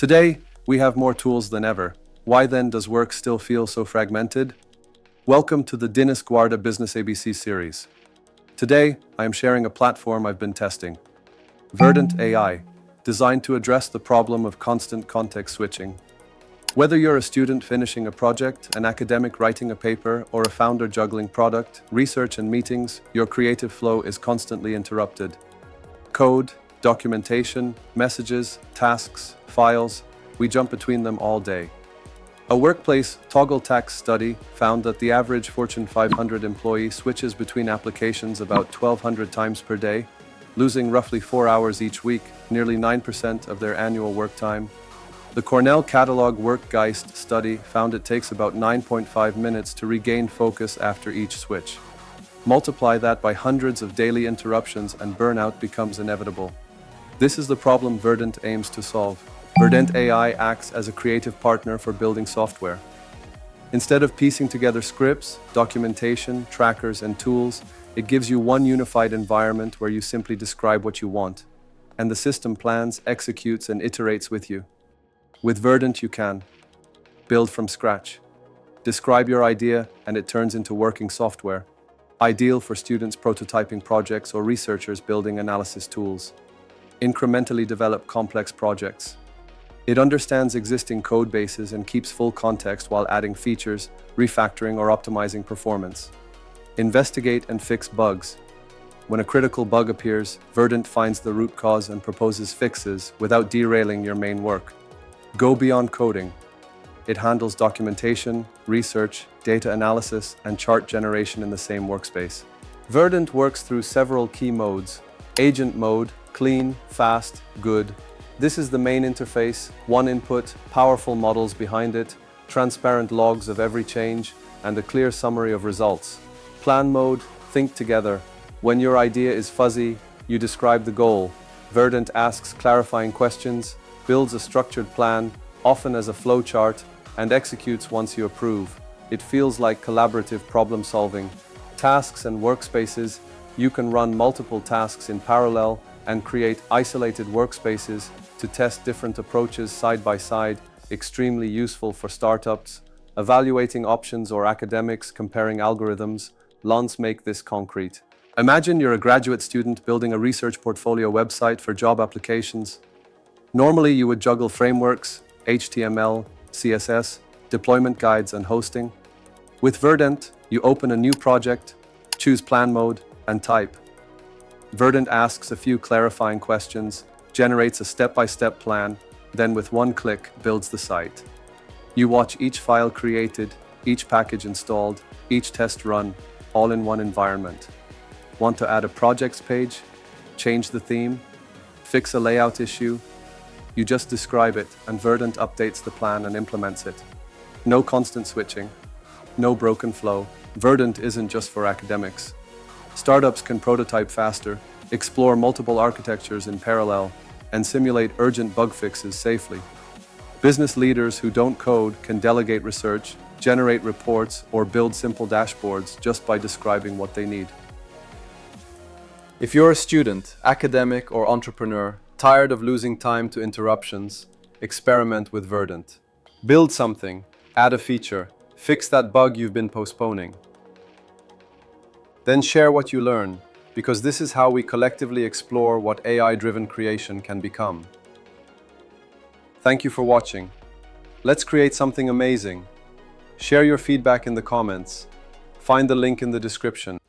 Today, we have more tools than ever. Why then does work still feel so fragmented? Welcome to the Dinis Guarda Business ABC series. Today, I am sharing a platform I've been testing. Verdent AI, designed to address the problem of constant context switching. Whether you're a student finishing a project, an academic writing a paper, or a founder juggling product, research and meetings, your creative flow is constantly interrupted. Code, documentation, messages, tasks, files, we jump between them all day. A workplace toggle tax study found that the average Fortune 500 employee switches between applications about 1,200 times per day, losing roughly 4 hours each week, nearly 9% of their annual work time. The Cornell Catalog Workgeist study found it takes about 9.5 minutes to regain focus after each switch. Multiply that by hundreds of daily interruptions and burnout becomes inevitable. This is the problem Verdent aims to solve. Verdent AI acts as a creative partner for building software. Instead of piecing together scripts, documentation, trackers, and tools, it gives you one unified environment where you simply describe what you want, and the system plans, executes, and iterates with you. With Verdent, you can build from scratch. Describe your idea, and it turns into working software. Ideal for students prototyping projects or researchers building analysis tools. Incrementally develop complex projects. It understands existing code bases and keeps full context while adding features, refactoring, or optimizing performance. Investigate and fix bugs. When a critical bug appears, Verdent finds the root cause and proposes fixes without derailing your main work. Go beyond coding. It handles documentation, research, data analysis, and chart generation in the same workspace. Verdent works through several key modes. Agent mode, clean, fast, good. This is the main interface, one input, powerful models behind it, transparent logs of every change, and a clear summary of results. Plan mode, think together. When your idea is fuzzy, you describe the goal. Verdent asks clarifying questions, builds a structured plan, often as a flowchart, and executes once you approve. It feels like collaborative problem solving. Tasks and workspaces, you can run multiple tasks in parallel and create isolated workspaces to test different approaches side by side, extremely useful for startups, evaluating options, or academics comparing algorithms. Let's make this concrete. Imagine you're a graduate student building a research portfolio website for job applications. Normally, you would juggle frameworks, HTML, CSS, deployment guides, and hosting. With Verdent, you open a new project, choose plan mode, and type. Verdent asks a few clarifying questions, generates a step-by-step plan, then with one click builds the site. You watch each file created, each package installed, each test run, all in one environment. Want to add a projects page? Change the theme? Fix a layout issue? You just describe it, and Verdent updates the plan and implements it. No constant switching, no broken flow. Verdent isn't just for academics. Startups can prototype faster, explore multiple architectures in parallel, and simulate urgent bug fixes safely. Business leaders who don't code can delegate research, generate reports, or build simple dashboards just by describing what they need. If you're a student, academic, or entrepreneur, tired of losing time to interruptions, experiment with Verdent. Build something, add a feature, fix that bug you've been postponing. Then share what you learn, because this is how we collectively explore what AI-driven creation can become. Thank you for watching. Let's create something amazing. Share your feedback in the comments. Find the link in the description.